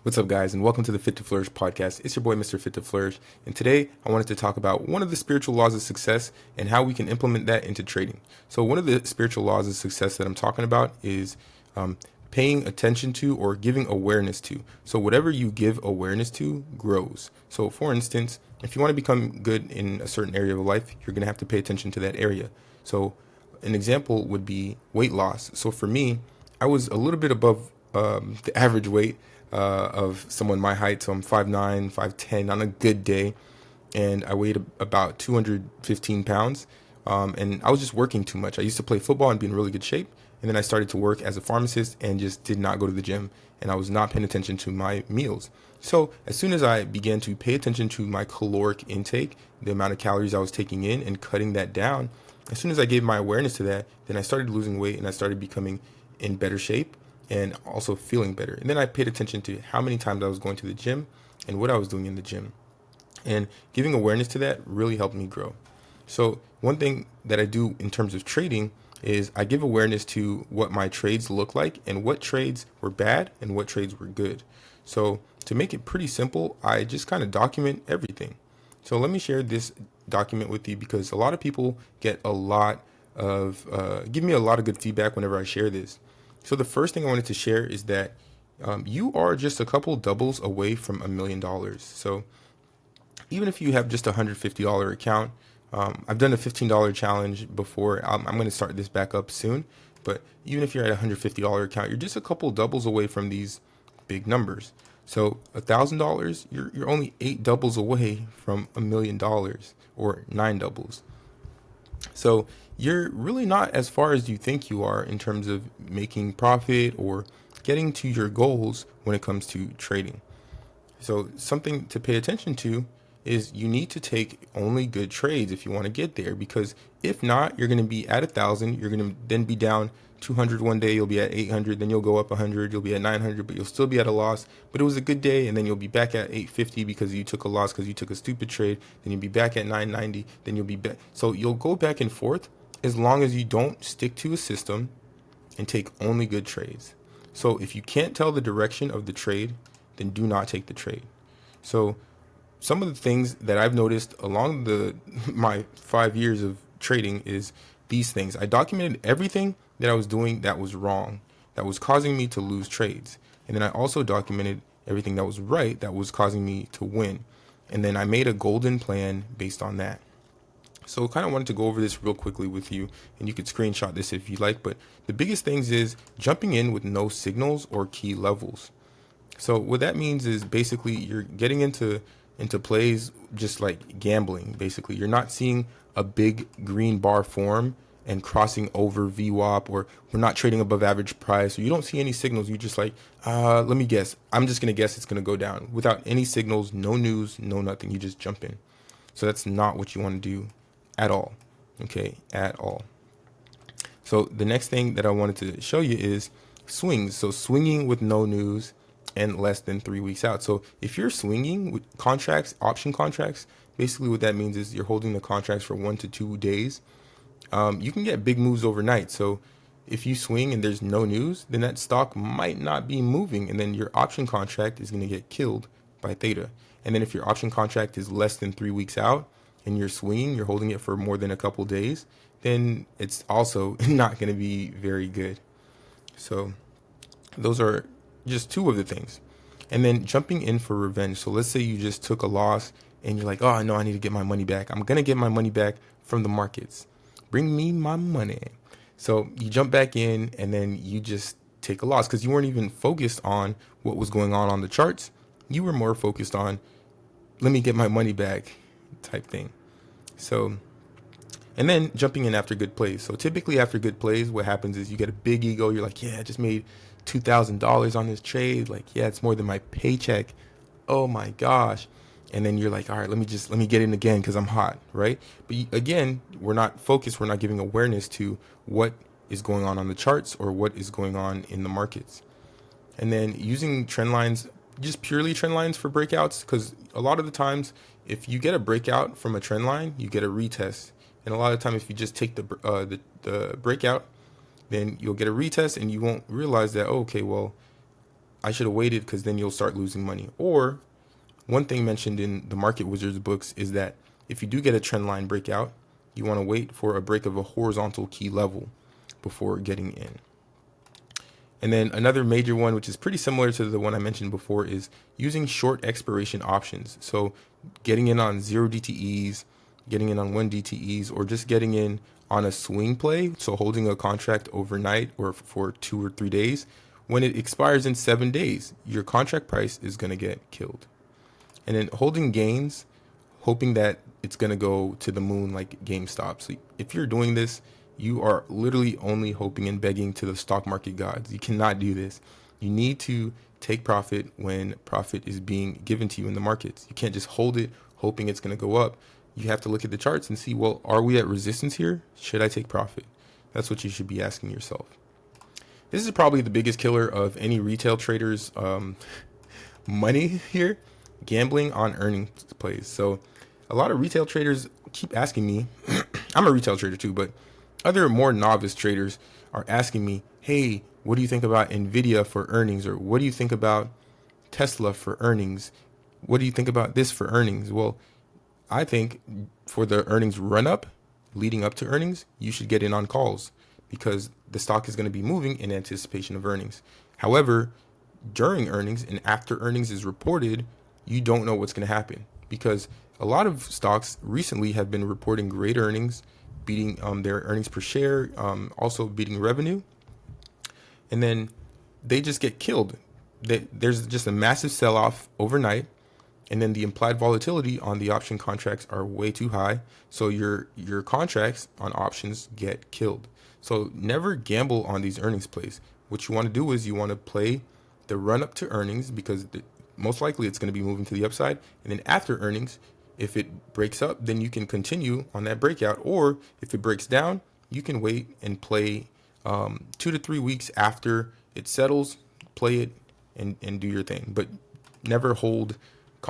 What's up, guys, and welcome to the Fit to Flourish podcast. It's your boy, Mr. Fit to Flourish, and today I wanted to talk about one of the spiritual laws of success and how we can implement that into trading. So, one of the spiritual laws of success that I'm talking about is paying attention to or giving awareness to. So, whatever you give awareness to grows. So, for instance, if you want to become good in a certain area of life, you're going to have to pay attention to that area. So, an example would be weight loss. So, for me, I was a little bit above the average weight of someone my height. So I'm 5'9", 5'10" on a good day. And I weighed about 215 pounds. And I was just working too much. I used to play football and be in really good shape. And then I started to work as a pharmacist and just did not go to the gym. And I was not paying attention to my meals. So as soon as I began to pay attention to my caloric intake, the amount of calories I was taking in and cutting that down, as soon as I gave my awareness to that, then I started losing weight and I started becoming in better shape and also feeling better. And then I paid attention to how many times I was going to the gym and what I was doing in the gym. And giving awareness to that really helped me grow. So one thing that I do in terms of trading is I give awareness to what my trades look like and what trades were bad and what trades were good. So to make it pretty simple, I just kind of document everything. So let me share this document with you because a lot of people get a lot of, give me a lot of good feedback whenever I share this. So the first thing I wanted to share is that you are just a couple doubles away from $1,000,000. So even if you have just a $150 account, I've done a $15 challenge before. I'm going to start this back up soon. But even if you're at a $150 account, you're just a couple doubles away from these big numbers. So $1,000, you're only 8 doubles away from $1,000,000 or 9 doubles. So you're really not as far as you think you are in terms of making profit or getting to your goals when it comes to trading. So something to pay attention to is you need to take only good trades if you want to get there, because if not, you're going to be at 1,000. You're going to then be down 200 one day. You'll be at 800. Then you'll go up 100. You'll be at 900, but you'll still be at a loss. But it was a good day, and then you'll be back at 850 because you took a loss because you took a stupid trade. Then you'll be back at 990. Then you'll be back. So you'll go back and forth as long as you don't stick to a system and take only good trades. So if you can't tell the direction of the trade, then do not take the trade. So some of the things that I've noticed along my 5 years of trading is these things. I documented everything that I was doing that was wrong, that was causing me to lose trades. And then I also documented everything that was right, that was causing me to win. And then I made a golden plan based on that. So kind of wanted to go over this real quickly with you, and you could screenshot this if you like. But the biggest things is jumping in with no signals or key levels. So what that means is basically you're getting into plays just like gambling. Basically, you're not seeing a big green bar form and crossing over VWAP, or we're not trading above average price. So you don't see any signals. You just like, let me guess. I'm just going to guess it's going to go down without any signals, no news, no nothing. You just jump in. So that's not what you want to do at all. Okay, at all. So the next thing that I wanted to show you is swings. So swinging with no news and less than 3 weeks out. So if you're swinging with contracts, option contracts, basically what that means is you're holding the contracts for 1 to 2 days. You can get big moves overnight. So if you swing and there's no news, then that stock might not be moving, and then your option contract is going to get killed by theta. And then if your option contract is less than 3 weeks out and you're swinging, you're holding it for more than a couple days, then it's also not going to be very good. So those are just two of the things. And then jumping in for revenge. So let's say you just took a loss and you're like, oh no, I need to get my money back. I'm going to get my money back from the markets. Bring me my money. So you jump back in and then you just take a loss because you weren't even focused on what was going on the charts. You were more focused on, let me get my money back type thing. So, and then jumping in after good plays. So typically after good plays, what happens is you get a big ego. You're like, yeah, I just made $2,000 on this trade. Like, yeah, it's more than my paycheck. Oh my gosh. And then you're like, all right, let me get in again because I'm hot, right? But again, we're not focused. We're not giving awareness to what is going on the charts or what is going on in the markets. And then using trend lines, just purely trend lines for breakouts, because a lot of the times, if you get a breakout from a trend line, you get a retest. And a lot of the time, if you just take the breakout, then you'll get a retest and you won't realize that, oh, okay, well, I should have waited because then you'll start losing money. Or one thing mentioned in the Market Wizards books is that if you do get a trend line breakout, you want to wait for a break of a horizontal key level before getting in. And then another major one, which is pretty similar to the one I mentioned before, is using short expiration options. So getting in on 0 DTEs, getting in on 1 DTEs, or just getting in on a swing play. So holding a contract overnight or for 2 or 3 days. When it expires in 7 days, your contract price is going to get killed. And then holding gains, hoping that it's going to go to the moon like GameStop. So if you're doing this, you are literally only hoping and begging to the stock market gods. You cannot do this. You need to take profit when profit is being given to you in the markets. You can't just hold it hoping it's going to go up. You have to look at the charts and see, well, are we at resistance here? Should I take profit? That's what you should be asking yourself. This is probably the biggest killer of any retail trader's money here, gambling on earnings plays. So a lot of retail traders keep asking me, I'm a retail trader too, but other more novice traders are asking me, hey, what do you think about Nvidia for earnings? Or what do you think about Tesla for earnings? What do you think about this for earnings? Well, I think for the earnings run up, leading up to earnings, you should get in on calls because the stock is going to be moving in anticipation of earnings. However, during earnings and after earnings is reported, you don't know what's going to happen because a lot of stocks recently have been reporting great earnings, beating their earnings per share, also beating revenue. And then they just get killed. There's just a massive sell-off overnight. And then the implied volatility on the option contracts are way too high. So your contracts on options get killed. So never gamble on these earnings plays. What you want to do is you want to play the run up to earnings because most likely it's going to be moving to the upside. And then after earnings, if it breaks up, then you can continue on that breakout. Or if it breaks down, you can wait and play 2 to 3 weeks after it settles, play it and do your thing. But never hold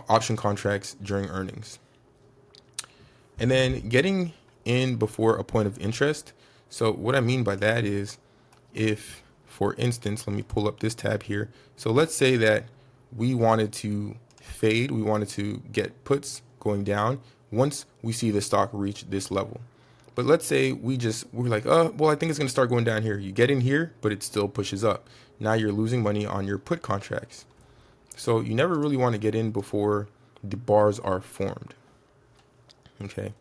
option contracts during earnings. And then getting in before a point of interest. So what I mean by that is if, for instance, let me pull up this tab here. So let's say that we wanted to fade, we wanted to get puts going down once we see the stock reach this level. But let's say we're like, well, I think it's going to start going down here. You get in here, but it still pushes up. Now you're losing money on your put contracts. So you never really want to get in before the bars are formed. Okay.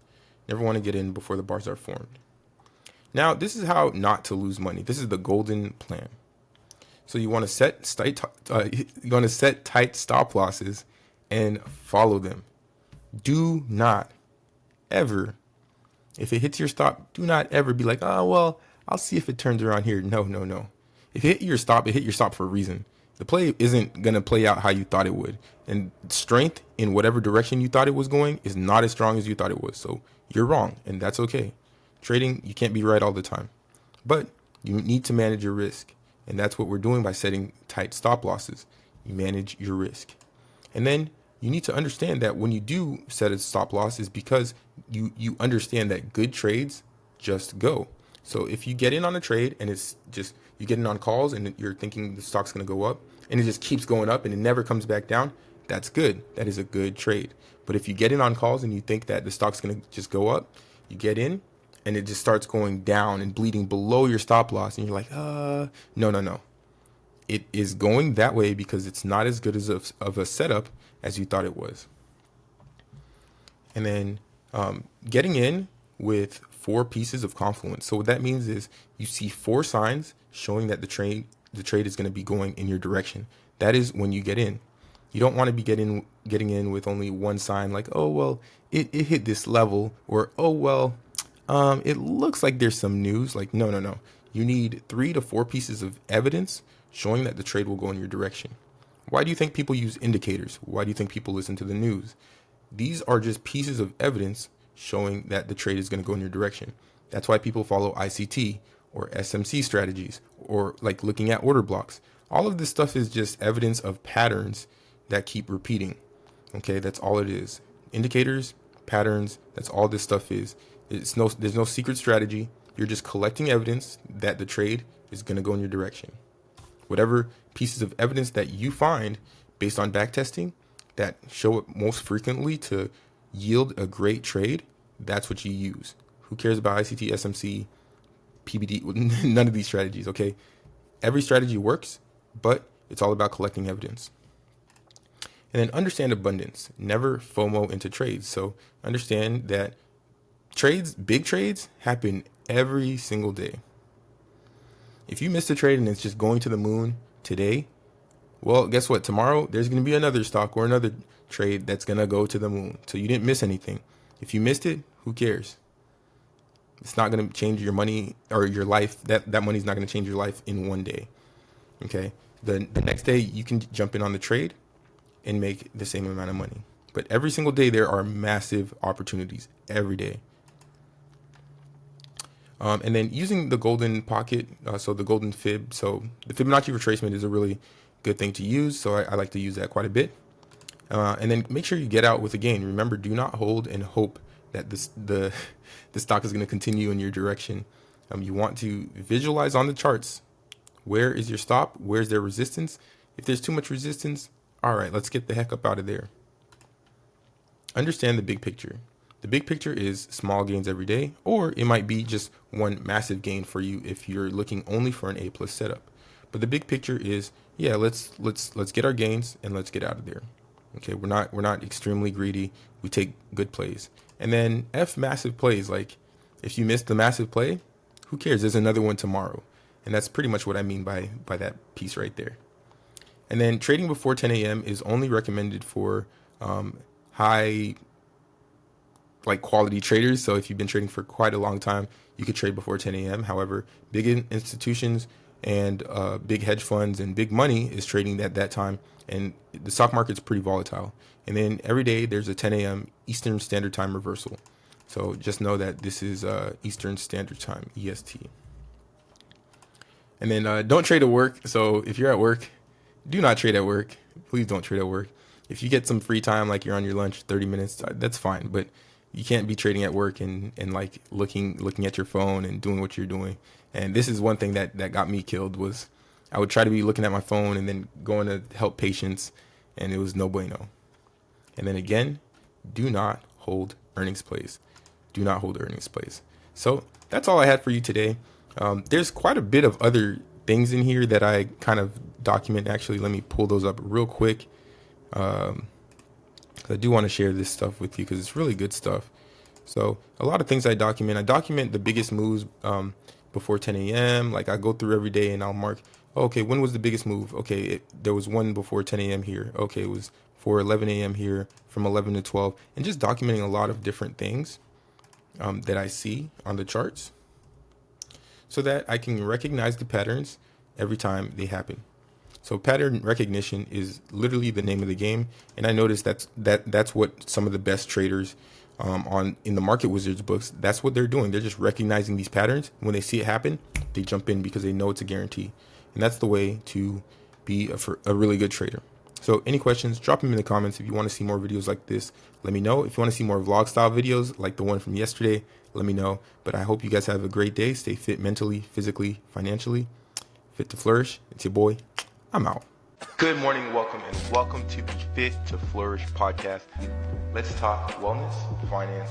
Never want to get in before the bars are formed. Now, this is how not to lose money. This is the golden plan. So you want to set tight stop losses and follow them. Do not ever, if it hits your stop, do not ever be like, oh, well, I'll see if it turns around here. No. If it hit your stop, it hit your stop for a reason. The play isn't going to play out how you thought it would. And strength in whatever direction you thought it was going is not as strong as you thought it was. So you're wrong, and that's okay. Trading, you can't be right all the time. But you need to manage your risk. And that's what we're doing by setting tight stop losses. You manage your risk. And then you need to understand that when you do set a stop loss is because you understand that good trades just go. So if you get in on a trade and it's just, you get in on calls and you're thinking the stock's going to go up and it just keeps going up and it never comes back down, that's good. That is a good trade. But if you get in on calls and you think that the stock's going to just go up, you get in and it just starts going down and bleeding below your stop loss and you're like, no. It is going that way because it's not as good as of a setup as you thought it was. And then getting in with 4 pieces of confluence. So what that means is you see 4 signs showing that the trade is going to be going in your direction. That is when you get in. You don't want to be getting in with only one sign like, oh, well, it hit this level, or, oh, well, it looks like there's some news. Like, no. You need 3 to 4 pieces of evidence showing that the trade will go in your direction. Why do you think people use indicators? Why do you think people listen to the news? These are just pieces of evidence showing that the trade is going to go in your direction. That's why people follow ICT or SMC strategies or like looking at order blocks. All of this stuff is just evidence of patterns that keep repeating. Okay, that's all it is. Indicators, patterns, that's all this stuff is. There's no secret strategy. You're just collecting evidence that the trade is going to go in your direction. whatever pieces of evidence that you find based on backtesting that show up most frequently to yield a great trade, that's what you use. Who cares about ICT, SMC, PBD? None of these strategies, okay? Every strategy works, but it's all about collecting evidence. And then understand abundance. Never FOMO into trades. So understand that trades, big trades, happen every single day. If you missed a trade and it's just going to the moon today, well, guess what? Tomorrow, there's going to be another stock or another trade that's going to go to the moon. So you didn't miss anything. If you missed it, who cares? It's not going to change your money or your life. That money's not going to change your life in one day. Okay? The next day, you can jump in on the trade and make the same amount of money. But every single day, there are massive opportunities every day. And then using the golden pocket, so the golden fib. So the Fibonacci retracement is a really good thing to use. So I like to use that quite a bit. And then make sure you get out with a gain. Remember, do not hold and hope that the stock is going to continue in your direction. You want to visualize on the charts. Where is your stop? Where's their resistance? If there's too much resistance, all right, let's get the heck up out of there. Understand the big picture. The big picture is small gains every day, or it might be just one massive gain for you if you're looking only for an A+ setup. But the big picture is, yeah, let's get our gains and let's get out of there. Okay, we're not extremely greedy. We take good plays. And then F massive plays. Like if you missed the massive play, who cares? There's another one tomorrow. And that's pretty much what I mean by that piece right there. And then trading before 10 a.m. is only recommended for high quality traders. So if you've been trading for quite a long time, you could trade before 10 a.m. However, big institutions and big hedge funds and big money is trading at that time. And the stock market's pretty volatile. And then every day there's a 10 a.m. Eastern Standard Time reversal. So just know that this is Eastern Standard Time, EST. And then don't trade at work. So if you're at work, do not trade at work. Please don't trade at work. If you get some free time, like you're on your lunch, 30 minutes, that's fine. But you can't be trading at work and like looking at your phone and doing what you're doing. And this is one thing that got me killed was I would try to be looking at my phone and then going to help patients, and it was no bueno. And then again, do not hold earnings plays. Do not hold earnings plays. So that's all I had for you today. There's quite a bit of other things in here that I kind of document. Actually, let me pull those up real quick. I do want to share this stuff with you because it's really good stuff. So a lot of things I document. I document the biggest moves before 10 a.m. Like I go through every day and I'll mark, okay, when was the biggest move? Okay, there was one before 10 a.m. here. Okay, it was for 11 a.m. here, from 11 to 12. And just documenting a lot of different things that I see on the charts so that I can recognize the patterns every time they happen. So pattern recognition is literally the name of the game. And I noticed that's what some of the best traders in the Market Wizards books, that's what they're doing. They're just recognizing these patterns. When they see it happen, they jump in because they know it's a guarantee. And that's the way to be a really good trader. So any questions, drop them in the comments. If you want to see more videos like this, let me know. If you want to see more vlog style videos like the one from yesterday, let me know. But I hope you guys have a great day. Stay fit mentally, physically, financially. Fit to flourish. It's your boy. I'm out. Good morning, welcome to the Fit to Flourish podcast. Let's talk wellness, finance,